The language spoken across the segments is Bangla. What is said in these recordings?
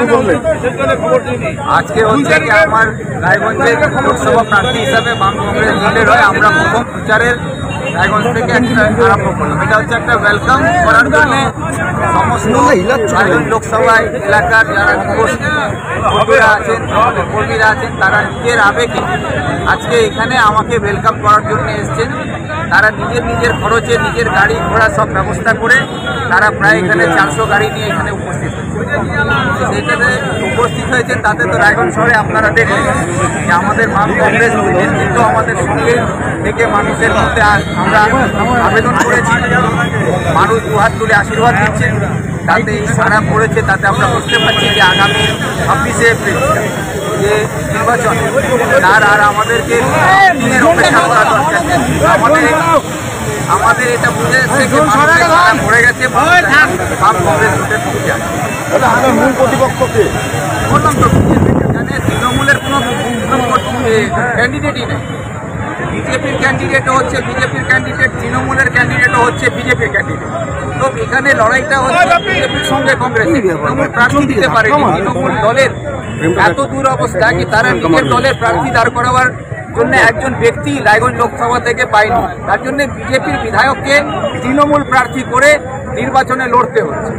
কি বলবেন? আজকে হচ্ছে কি আমার রায়গঞ্জের লোকসভা প্রার্থী হিসাবে বাম কংগ্রেস দলের হয়ে আমরা প্রথম প্রচারের রায়গঞ্জ থেকে একটা আরম্ভ করলাম। এটা হচ্ছে একটা ওয়েলকাম করার জন্য সমস্ত রায়গঞ্জ লোকসভা এলাকার যারা কর্মীরা আছেন কর্মীরা আছেন তারা নিজের আবেগে আজকে এখানে আমাকে ওয়েলকাম করার জন্য এসছেন। তারা নিজের খরচে নিজের গাড়ি ঘোড়া সব ব্যবস্থা করে তারা প্রায় এখানে 400 গাড়ি নিয়ে এখানে উপস্থিত সেখানে উপস্থিত হয়েছেন। তাতে তো রায়গঞ্জ শহরে আপনারা দেখলেন যে আমাদের বাম কংগ্রেস নেতৃত্ব আমাদের সঙ্গে থেকে মানুষের মধ্যে আমরা আবেদন করেছি, মানুষ দুহাত তুলে আশীর্বাদ দিচ্ছেন। তাতে এই সারা পড়েছে, তাতে আমরা বুঝতে পারছি যে আগামী 26শে এপ্রিল যে নির্বাচন তার আর আমাদেরকে অপেক্ষা করা দরকার। আমাদের এটা বুঝে এসছে যে মানুষের সারা পড়ে গেছে, বাম কংগ্রেস ভোটের পক্ষে আছে। মূল প্রতিপক্ষকে বললাম তো এখানে তৃণমূলের কোনো ক্যান্ডিডেটই নেই। বিজেপির ক্যান্ডিডেটও হচ্ছে বিজেপির ক্যান্ডিডেট, তৃণমূলের ক্যান্ডিডেটও হচ্ছে বিজেপির ক্যান্ডিডেট। তো এখানে লড়াইটা হচ্ছে বিজেপির সঙ্গে কংগ্রেসের। তৃণমূল প্রার্থী দিতে পারেনি, তৃণমূল দলের এত দূর অবস্থা কি তারা নিজের দলের প্রার্থী দাঁড় করাবার জন্য একজন ব্যক্তি রায়গঞ্জ লোকসভা থেকে পায়নি। তার জন্য বিজেপির বিধায়ককে তৃণমূল প্রার্থী করে নির্বাচনে লড়তে হচ্ছে।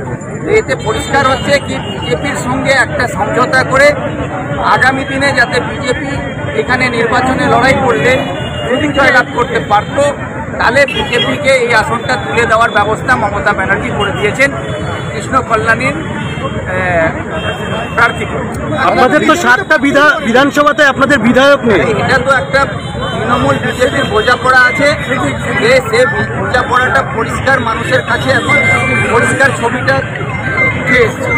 এতে পরিষ্কার হচ্ছে কি বিজেপির সঙ্গে একটা সমঝোতা করে আগামী দিনে যাতে বিজেপি এখানে নির্বাচনে লড়াই করলে যদি জয়লাভ করতে পারত তাহলে বিজেপিকে এই আসনটা তুলে দেওয়ার ব্যবস্থা মমতা ব্যানার্জি করে দিয়েছেন কৃষ্ণ কল্যাণীর প্রার্থী। আপনাদের তো 7টা বিধানসভাতে আপনাদের বিধায়ক নেই। এটা তো একটা তৃণমূল বিজেপির বোঝাপড়া আছে যে সে বোঝাপড়াটা পরিষ্কার মানুষের কাছে এখন পরিষ্কার ছবিটা উঠে এসছে।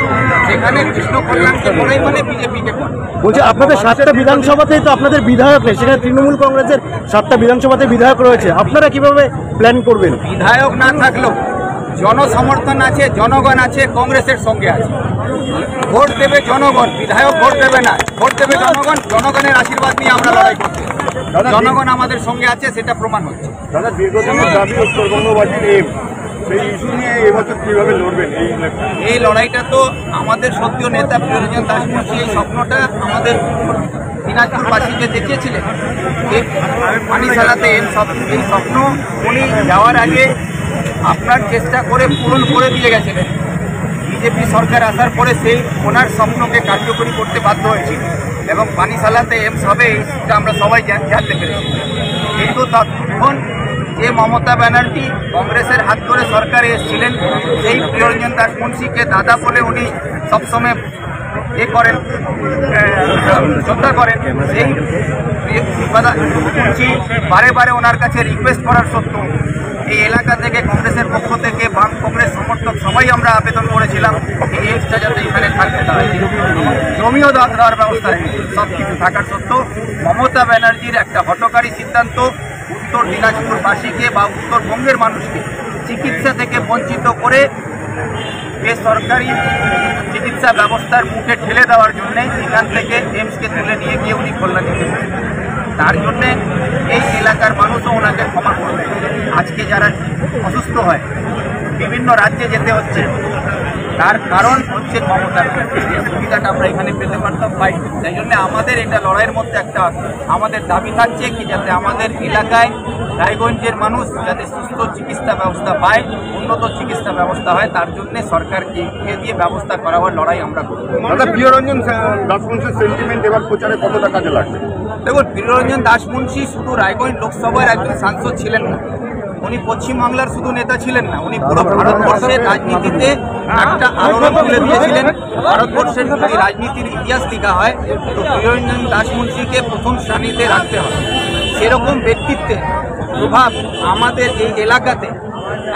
সেখানে কৃষ্ণ কল্যাণকে করেই মানে বিজেপিকে করে। বলছে আপনাদের 7টা বিধানসভাতেই তো আপনাদের বিধায়ক নেই, সেখানে তৃণমূল কংগ্রেসের 7টা বিধানসভাতে বিধায়ক রয়েছে। আপনারা কিভাবে প্ল্যান করবেন? বিধায়ক না থাকলেও জনসমর্থন আছে, জনগণ আছে, কংগ্রেসের সঙ্গে আছে। ভোট দেবে জনগণ, বিধায়ক ভোট দেবে না, ভোট দেবে জনগণ। জনগণের আশীর্বাদ নিয়ে আমরা লড়াই করছি, জনগণ আমাদের সঙ্গে আছে, সেটা প্রমাণ হচ্ছে। দাদা, দীর্ঘদিনের দাবি উত্তরবঙ্গবাসীর সেই ইস্যু নিয়ে এবছর কিভাবে লড়বেন? এই লড়াইটা তো আমাদের সত্যি নেতা প্রিয়রঞ্জন দাশমুন্সি এই স্বপ্নটা আমাদের দিনাজপুরবাসীকে দেখিয়েছিলেন। পানিশালাতে এই স্বপ্ন উনি যাওয়ার আগে আপনার চেষ্টা করে পূরণ করে দিয়ে গেছিলেন। বিজেপি সরকার আসার পরে সেই ওনার স্বপ্নকে কার্যকরী করতে বাধ্য হয়েছিল এবং পানিশালাতে এমস হবে এইটা আমরা সবাই জানতে পেরেছি। কিন্তু তখন যে মমতা ব্যানার্জি কংগ্রেসের হাত ধরে সরকারে এসেছিলেন সেই প্রিয়রঞ্জন দাশমুন্সিকে দাদা বলে উনি সবসময় করেন, শ্রদ্ধা করেন। সেই দাশমুন্সি বারে বারে ওনার কাছে রিকোয়েস্ট করার সত্ত্বেও এই এলাকা থেকে কংগ্রেসের পক্ষ থেকে বাম কংগ্রেস সমর্থক সবাই আমরা আবেদন করেছিলাম এই এমসটা যাতে এখানে থাকতে হয়, জমিও দেওয়ার ব্যবস্থা সব কিছু থাকার সত্ত্বেও মমতা ব্যানার্জির একটা হঠকারী সিদ্ধান্ত উত্তর দিনাজপুরবাসীকে বা উত্তরবঙ্গের মানুষকে চিকিৎসা থেকে বঞ্চিত করে বেসরকারি চিকিৎসা ব্যবস্থার মুখে ঠেলে দেওয়ার জন্য এখান থেকে এমসকে তুলে নিয়ে গিয়ে উনি কল্যাণ দিতে। তার জন্যে এই এলাকার মানুষও ওনাকে ক্ষমা করবে। আজকে যারা অসুস্থ হয় বিভিন্ন রাজ্যে যেতে হচ্ছে, তার কারণ হচ্ছে ক্ষমতার যে সুবিধাটা আমরা এখানে পেতে পারতাম পাই। তাই জন্য আমাদের এটা লড়াইয়ের মধ্যে একটা আমাদের দাবি থাকছে কি যাতে আমাদের এলাকায় রায়গঞ্জের মানুষ যাতে সুস্থ চিকিৎসা ব্যবস্থা পায়, উন্নত চিকিৎসা ব্যবস্থা হয়, তার জন্য সরকারকে দিয়ে ব্যবস্থা করাবার লড়াই আমরা করব। দাদা, প্রিয়রঞ্জন দাশমুন্সির সেন্টিমেন্ট এবার প্রচারে কতটা কাজে লাগবে? দেখুন, প্রিয়রঞ্জন দাশমুন্সি শুধু রায়গঞ্জ লোকসভার একজন সাংসদ ছিলেন না, উনি পশ্চিমবাংলার শুধু নেতা ছিলেন না, উনি পুরো ভারতবর্ষের রাজনীতিতে একটা আলোড়ন তুলে দিয়েছিলেন। ভারতবর্ষের যদি রাজনীতির ইতিহাস লেখা হয় তো প্রিয়রঞ্জন দাশমুন্সিকে প্রথম শ্রেণীতে রাখতে হবে। সেরকম ব্যক্তিত্বের প্রভাব আমাদের এই এলাকাতে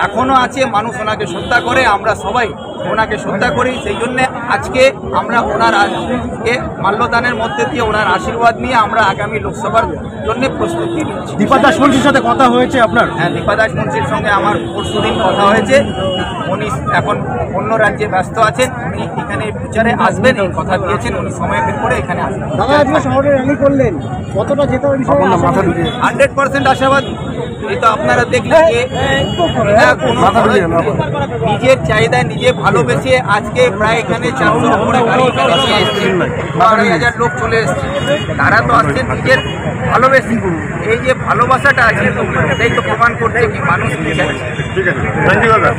এখনও আছে। মানুষ ওনাকে শ্রদ্ধা করে, আমরা সবাই ওনাকে শ্রদ্ধা করি। সেই জন্যে আজকে আমরা ওনার মাল্যদানের মধ্যে দিয়ে ওনার আশীর্বাদ নিয়ে আমরা আগামী লোকসভার জন্য প্রস্তুতি নিচ্ছি। দীপা দাশমুন্সির সাথে কথা হয়েছে আপনার? হ্যাঁ, দীপা দাশমুন্সির সঙ্গে আমার পরশুদিন কথা হয়েছে। উনি এখন অন্য রাজ্যে ব্যস্ত আছেন, উনি এখানে প্রচারে আসবেন এই কথা দিয়েছেন। উনি সময় বের করে এখানে আসবেন। দাদা, আজকে শহরে র্যালি করলেন, কতটা যেতে হবে? 100% আশাবাদ। এই তো আপনারা দেখলেন যে এটা কোনো নিজের চাহিদায় নিজে ভালোবেসে আজকে প্রায় এখানে 400 উপরে গাড়ি এখানে নিয়ে এসছে, 2,500 লোক চলে এসছে। তারা তো আসছে নিজের ভালোবেসে। এই যে ভালোবাসাটা আছে এটাই তো প্রমাণ করছে কি মানুষ কি চাইছে। ঠিক আছে, থ্যাংক ইউ দাদা।